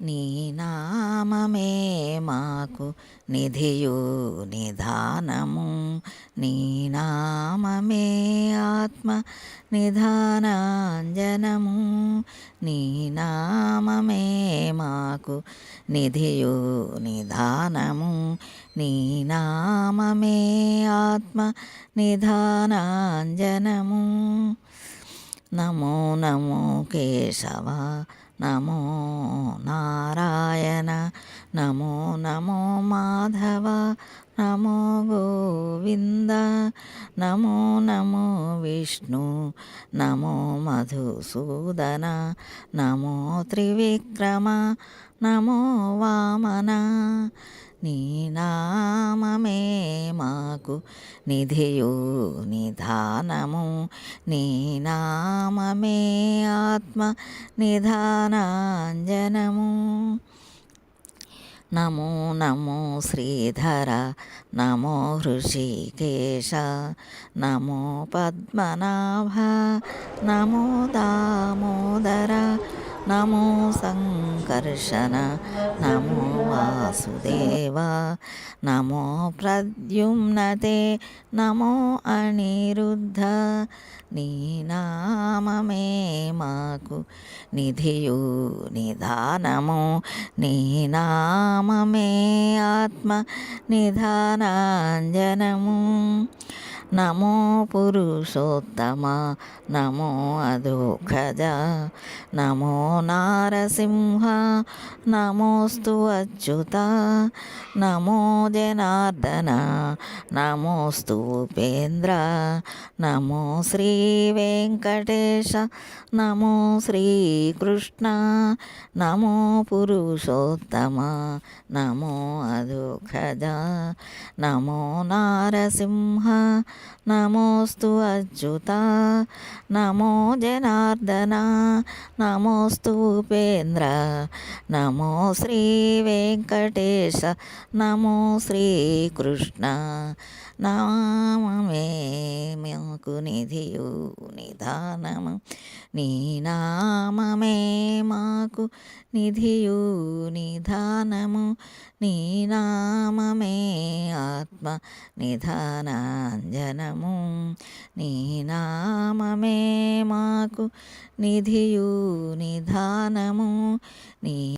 నీ నామమే మాకు నిధియు నిధానము. నీ నామమే ఆత్మ నిధానాంజనము. నీ నామమే మాకు నిధియు నిధానము. నీ నామమే ఆత్మ నిధానాంజనము. నమో నమో కేశవ, నమో నారాయణ, నమో నమో మాధవ, నమో గోవింద, నమో నమో విష్ణు, నమో మధుసూదన, నమో త్రివిక్రమ, నమో వామన. నీ నామమే మాకు నిధియు నిధానము. నీ నామమే ఆత్మ నిధానాంజనము. నమో నమో శ్రీధర, నమో హృషికేశ, నమో పద్మనాభ, నమో దామోదర, నమో సంకర్షణ, నమో వాసుదేవ, నమో ప్రద్యుమ్నతే, నమో అనిరుద్ధ. నీ నామమే మాకు నిధియు నిధానము. నీ నామమే ఆత్మ నిధానాంజనము. నమో పురుషోత్తమ, నమో అధోక్షజ, నమో నారసింహ, నమోస్తు అచ్యుత, నమో జనార్దన, నమోస్తు ఉపేంద్ర, నమో శ్రీ వెంకటేశ, నమో శ్రీకృష్ణ, నమో పురుషోత్తమ, నమో అధోక్షజ, నమో నారసింహ, నమోస్తు అచ్యుత, నమో జనార్దన, నమోస్తు ఉపేంద్ర, నమో శ్రీ వెంకటేశ, నమో శ్రీకృష్ణ. నామమే మాకు నిధియు నిధానము. నీ నామమే మాకు నిధియు నిధానము. నీ నామమే ఆత్మ నిధానాంజనము. నీ నామమే మాకు నిధియు నిధానము. నీ